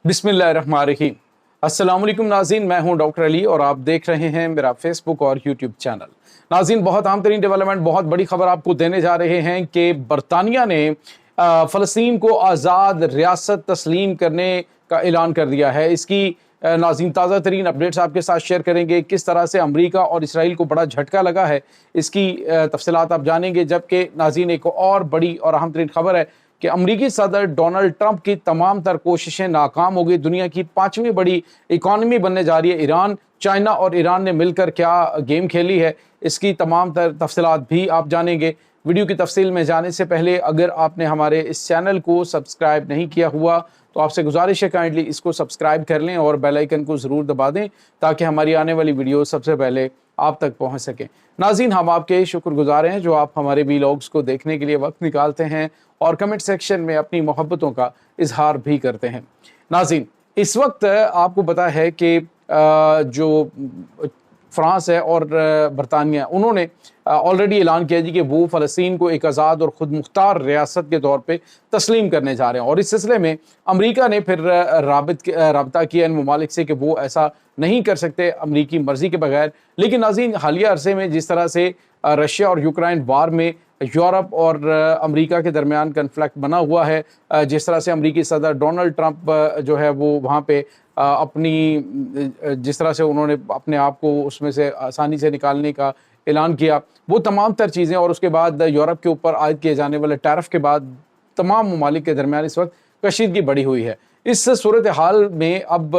बिस्मिल्लाहिर्रहमानिर्रहीम। अस्सलाम वालेकुम नाज़रीन, मैं हूं डॉक्टर अली और आप देख रहे हैं मेरा फेसबुक और यूट्यूब चैनल। नाज़रीन, बहुत अहम तरीन डेवलपमेंट, बहुत बड़ी खबर आपको देने जा रहे हैं कि बरतानिया ने फ़लस्तीन को आज़ाद रियासत तस्लीम करने का ऐलान कर दिया है। इसकी नाज़रीन ताज़ा तरीन अपडेट्स आपके साथ शेयर करेंगे। किस तरह से अमरीका और इसराइल को बड़ा झटका लगा है, इसकी तफसीलात आप जानेंगे। जबकि नाज़रीन, एक और बड़ी और अहम तरीन खबर है कि अमरीकी सदर डोनाल्ड ट्रंप की तमाम तर कोशिशें नाकाम हो गई। दुनिया की 5वीं बड़ी इकॉनमी बनने जा रही है ईरान। चाइना और ईरान ने मिलकर क्या गेम खेली है, इसकी तमाम तर तफसीलात भी आप जानेंगे। वीडियो की तफसील में जाने से पहले अगर आपने हमारे इस चैनल को सब्सक्राइब नहीं किया हुआ तो आपसे गुजारिश है काइंडली इसको सब्सक्राइब कर लें और बेल आइकन को ज़रूर दबा दें ताकि हमारी आने वाली वीडियो सबसे पहले आप तक पहुंच सकें। नाज़रीन, हम आपके शुक्रगुजार हैं जो आप हमारे वीलॉग्स को देखने के लिए वक्त निकालते हैं और कमेंट सेक्शन में अपनी मोहब्बतों का इजहार भी करते हैं। नाज़रीन, इस वक्त आपको पता है कि जो फ्रांस है और बरतानिया, उन्होंने ऑलरेडी ऐलान किया जी कि वो फ़लस्तीन को एक आज़ाद और ख़ुद मुख्तार रियासत के तौर पे तस्लीम करने जा रहे हैं। और इस सिलसिले में अमरीका ने फिर रब्ता किया इन ममालिक से कि वो ऐसा नहीं कर सकते अमरीकी मर्ज़ी के बगैर। लेकिन नाज़रीन, हालिया अरसे में जिस तरह से रशिया और यूक्रेन वार में यूरोप और अमरीका के दरमियान कन्फ्लिक्ट बना हुआ है, जिस तरह से अमरीकी सदर डोनाल्ड ट्रंप जो है वो वहाँ पे जिस तरह से उन्होंने अपने आप को उसमें से आसानी से निकालने का ऐलान किया, वो तमाम तर चीज़ें, और उसके बाद यूरोप के ऊपर आयद किए जाने वाले टैरिफ के बाद तमाम ममालिक के दरमियान इस वक्त कशीदगी बढ़ी हुई है। इस सूरत हाल में अब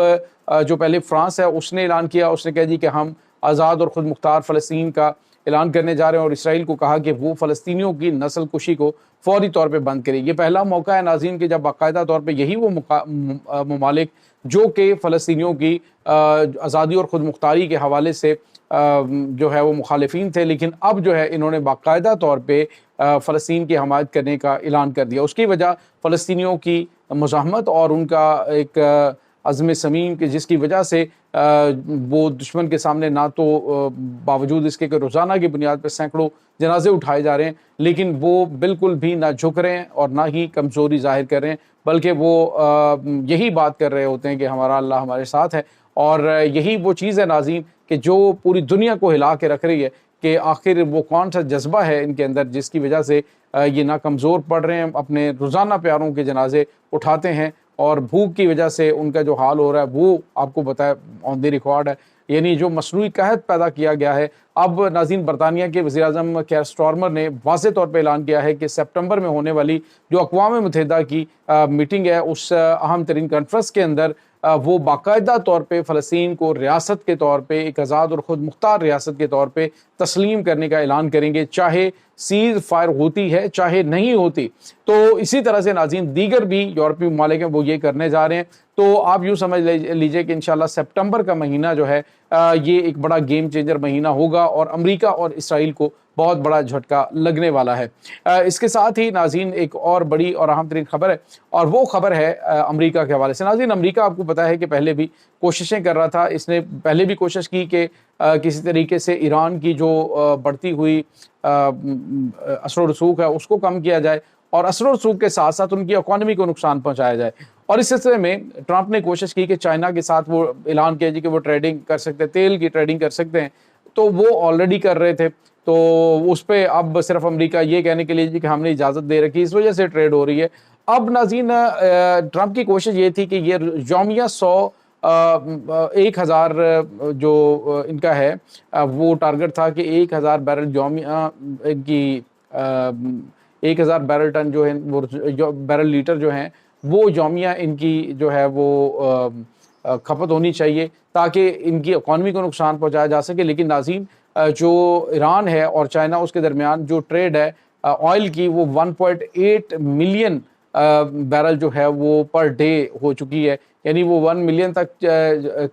जो पहले फ्रांस है उसने ऐलान किया, उसने कहा जी कि हम आज़ाद और ख़ुद मुख्तार फ़लस्तीन का ऐलान करने जा रहे हैं, और इसराइल को कहा कि वो फ़लस्तीनियों की नस्ल कुशी को फौरी तौर पे बंद करे। ये पहला मौका है नाज़रीन कि जब बाकायदा तौर पे यही वो ममालिक जो कि फ़लस्तीनियों की आज़ादी और ख़ुद मुख्तारी के हवाले से जो है वो मुखालिफिन थे, लेकिन अब जो है इन्होंने बाकायदा तौर पे फ़लस्तीन की हमायत करने का ऐलान कर दिया। उसकी वजह फ़लस्तीनियों की मुज़ाहमत और उनका एक अज़्म समीम की, जिसकी वजह से वो दुश्मन के सामने ना तो बावजूद इसके कि रोज़ाना की बुनियाद पर सैकड़ों जनाजे उठाए जा रहे हैं, लेकिन वो बिल्कुल भी ना झुक रहे हैं और ना ही कमज़ोरी ज़ाहिर कर रहे हैं, बल्कि वो यही बात कर रहे होते हैं कि हमारा अल्लाह हमारे साथ है। और यही वो चीज़ है नाज़रीन कि जो पूरी दुनिया को हिला के रख रही है कि आखिर वो कौन सा जज्बा है इनके अंदर जिसकी वजह से ये ना कमज़ोर पड़ रहे हैं, अपने रोज़ाना प्यारों के जनाजे उठाते हैं, और भूख की वजह से उनका जो हाल हो रहा है वो आपको बताया ऑन द रिकॉर्ड है। यानी जो मसनूई कहत पैदा किया गया है। अब नाज़रीन, बरतानिया के वज़ीर-ए-आज़म केयर स्टारमर ने वाज़ेह तौर पे ऐलान किया है कि सितंबर में होने वाली जो अक़वाम मुत्तहिदा की मीटिंग है, उस अहम तरीन कॉन्फ्रेंस के अंदर वो बाकायदा तौर पे फ़लस्तीन को रियासत के तौर पे, एक आज़ाद और ख़ुद मुख्तार रियासत के तौर पे तस्लीम करने का ऐलान करेंगे, चाहे सीज़ फायर होती है चाहे नहीं होती। तो इसी तरह से नाज़रीन दीगर भी यूरोपीय ममालिक हैं वो ये करने जा रहे हैं। तो आप यूँ समझ लीजिए कि इंशाल्लाह सितंबर का महीना जो है ये एक बड़ा गेम चेंजर महीना होगा और अमरीका और इसराइल को बहुत बड़ा झटका लगने वाला है। इसके साथ ही नाज़रीन एक और बड़ी और अहम तरीन खबर है, और वो खबर है अमरीका के हवाले से। नाज़रीन, अमरीका आपको पता है कि पहले भी कोशिशें कर रहा था। इसने पहले भी कोशिश की कि किसी तरीके से ईरान की जो बढ़ती हुई असर व रसूख है उसको कम किया जाए और असर व रसूख के साथ साथ उनकी इकॉनमी को नुकसान पहुँचाया जाए। और इस सिलसिले में ट्रंप ने कोशिश की कि चाइना के साथ वो ऐलान किया जी कि वो ट्रेडिंग कर सकते हैं, तेल की ट्रेडिंग कर सकते हैं, तो वो ऑलरेडी कर रहे थे। तो उस पर अब सिर्फ अमेरिका ये कहने के लिए जी कि हमने इजाज़त दे रखी, इस वजह से ट्रेड हो रही है। अब नाज़रीन, ट्रंप की कोशिश ये थी कि ये यौमिया 1000 जो इनका है वो टारगेट था कि 1000 बैरल यौमिया इनकी 1000 बैरल टन जो है वो बैरल लीटर जो हैं वो यौमिया इनकी जो है वो खपत होनी चाहिए ताकि इनकी इकॉनमी को नुकसान पहुंचाया जा सके। लेकिन नाज़रीन, जो ईरान है और चाइना उसके दरमियान जो ट्रेड है ऑयल की, वो 1.8 मिलियन बैरल जो है वो पर डे हो चुकी है। यानी वो 1 मिलियन तक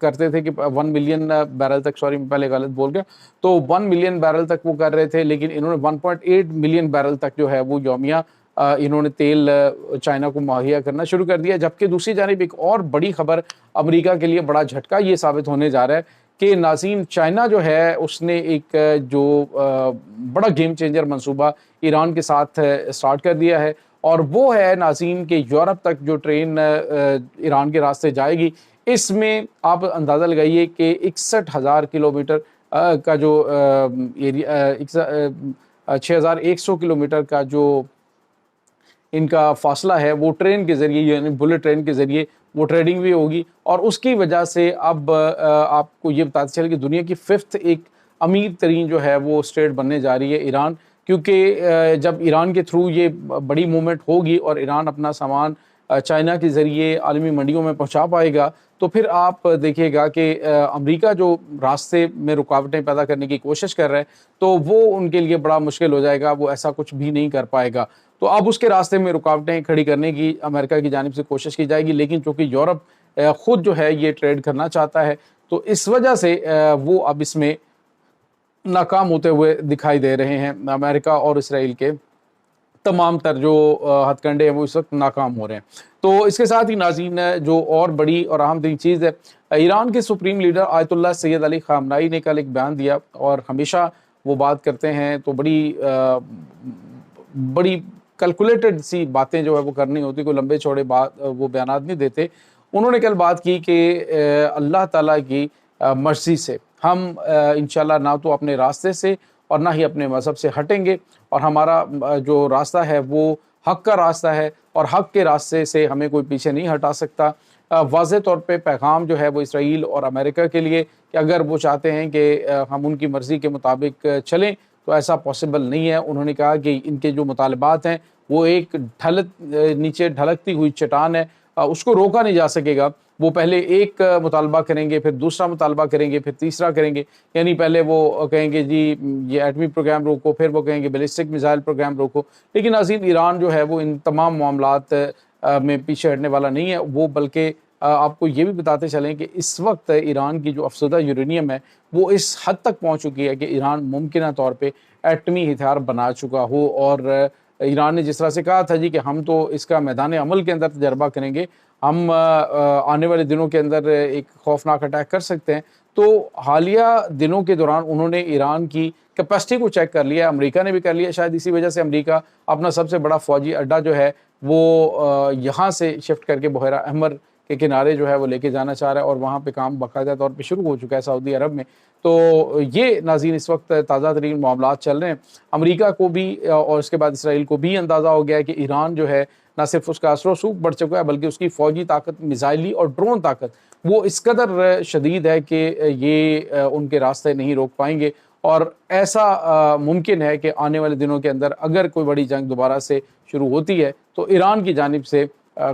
करते थे कि 1 मिलियन बैरल तक, सॉरी मैं पहले गलत बोल गया, तो 1 मिलियन बैरल तक वो कर रहे थे, लेकिन इन्होंने 1.8 मिलियन बैरल तक जो है वो यौमिया इन्होंने तेल चाइना को मुहैया करना शुरू कर दिया। जबकि दूसरी जानिब एक और बड़ी खबर अमेरिका के लिए बड़ा झटका ये साबित होने जा रहा है कि नाज़रीन, चाइना जो है उसने एक जो बड़ा गेम चेंजर मंसूबा ईरान के साथ स्टार्ट कर दिया है اور وہ ہے ناظرین کہ یورپ تک جو ٹرین ایران کے راستے جائے گی، اس میں آپ اندازہ لگائیے کہ 61,000 کلومیٹر کا جو ایریا 6,100 کلومیٹر کا جو ان کا فاصلہ ہے وہ ٹرین کے ذریعے یعنی بلٹ ٹرین کے ذریعے وہ ٹریڈنگ بھی ہوگی، اور اس کی وجہ سے اب آپ کو یہ بتاتے چلے کہ دنیا کی 5th ایک امیر ترین جو ہے وہ اسٹیٹ بننے جا رہی ہے ایران، کیونکہ جب ایران کے تھرو یہ بڑی موومنٹ ہوگی اور ایران اپنا سامان چائنا کے ذریعے عالمی منڈیوں میں پہنچا پائے گا، تو پھر آپ دیکھیے گا کہ امریکہ جو راستے میں رکاوٹیں پیدا کرنے کی کوشش کر رہا ہے تو وہ ان کے لیے بڑا مشکل ہو جائے گا، وہ ایسا کچھ بھی نہیں کر پائے گا۔ تو اب اس کے راستے میں رکاوٹیں کھڑی کرنے کی امریکہ کی جانب سے کوشش کی جائے گی، لیکن چونکہ یورپ خود جو ہے یہ ٹریڈ کرنا چاہتا ہے تو اس وجہ سے وہ اب اس میں ناکام ہوتے ہوئے دکھائی دے رہے ہیں۔ امریکہ اور اسرائیل کے تمام تر جو ہتھ کنڈے ہیں وہ اس وقت ناکام ہو رہے ہیں۔ تو اس کے ساتھ ہی ناظرین جو اور بڑی اور اہم ترین چیز ہے، ایران کے سپریم لیڈر آیت اللہ سید علی خامنائی نے کل ایک بیان دیا، اور ہمیشہ وہ بات کرتے ہیں تو بڑی کیلکولیٹڈ سی باتیں جو ہے وہ کرنی ہوتی، کوئی لمبے چوڑے وہ بیانات نہیں دیتے۔ انہوں نے کل بات کی کہ اللہ تعالیٰ کی مرضی سے ہم انشاءاللہ نہ تو اپنے راستے سے اور نہ ہی اپنے مذہب سے ہٹیں گے، اور ہمارا جو راستہ ہے وہ حق کا راستہ ہے، اور حق کے راستے سے ہمیں کوئی پیچھے نہیں ہٹا سکتا۔ واضح طور پہ پیغام جو ہے وہ اسرائیل اور امریکہ کے لیے کہ اگر وہ چاہتے ہیں کہ ہم ان کی مرضی کے مطابق چلیں تو ایسا پاسبل نہیں ہے۔ انہوں نے کہا کہ ان کے جو مطالبات ہیں وہ ایک نیچے ڈھلکتی ہوئی چٹان ہے، اس کو روکا نہیں جا سکے گا۔ وہ پہلے ایک مطالبہ کریں گے، پھر دوسرا مطالبہ کریں گے، پھر تیسرا کریں گے، یعنی پہلے وہ کہیں گے جی یہ ایٹمی پروگرام روکو، پھر وہ کہیں گے بیلسٹک میزائل پروگرام روکو۔ لیکن ناظرین ایران جو ہے وہ ان تمام معاملات میں پیچھے ہٹنے والا نہیں ہے، وہ بلکہ آپ کو یہ بھی بتاتے چلیں کہ اس وقت ایران کی جو افزودہ یورینیم ہے وہ اس حد تک پہنچ چکی ہے کہ ایران ممکنہ طور پہ ایٹمی ہتھیار بنا چکا ہو، اور ایران نے جس طرح سے کہا تھا جی کہ ہم تو اس کا میدان عمل کے اندر تجربہ کریں گے، ہم آنے والے دنوں کے اندر ایک خوفناک اٹیک کر سکتے ہیں، تو حالیہ دنوں کے دوران انہوں نے ایران کی کیپیسٹی کو چیک کر لیا، امریکہ نے بھی کر لیا، شاید اسی وجہ سے امریکہ اپنا سب سے بڑا فوجی اڈا جو ہے وہ یہاں سے شفٹ کر کے بحیرہ احمر کے کنارے جو ہے وہ لے کے جانا چاہ رہا ہے، اور وہاں پہ کام باقاعدہ طور پہ شروع ہو چکا ہے سعودی عرب میں۔ تو یہ ناظرین اس وقت تازہ ترین معاملات چل رہے ہیں۔ امریکہ کو بھی اور اس کے بعد اسرائیل کو بھی اندازہ ہو گیا ہے کہ ایران جو ہے نہ صرف اس کا اثر و رسوخ بڑھ چکا ہے بلکہ اس کی فوجی طاقت، میزائلی اور ڈرون طاقت وہ اس قدر شدید ہے کہ یہ ان کے راستے نہیں روک پائیں گے، اور ایسا ممکن ہے کہ آنے والے دنوں کے اندر اگر کوئی بڑی جنگ دوبارہ سے شروع ہوتی ہے تو ایران کی جانب سے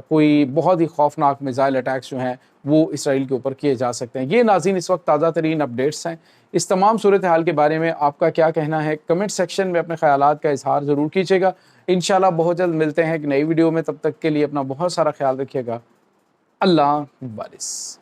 کوئی بہت ہی خوفناک میزائل اٹیکس جو ہیں وہ اسرائیل کے اوپر کیے جا سکتے ہیں۔ یہ ناظرین اس وقت تازہ ترین اپڈیٹس ہیں۔ اس تمام صورتحال کے بارے میں آپ کا کیا کہنا ہے؟ کمنٹ سیکشن میں اپنے خیالات کا اظہار ضرور کیجیے گا۔ انشاءاللہ بہت جلد ملتے ہیں ایک نئی ویڈیو میں، تب تک کے لیے اپنا بہت سارا خیال رکھیے گا۔ اللہ حافظ۔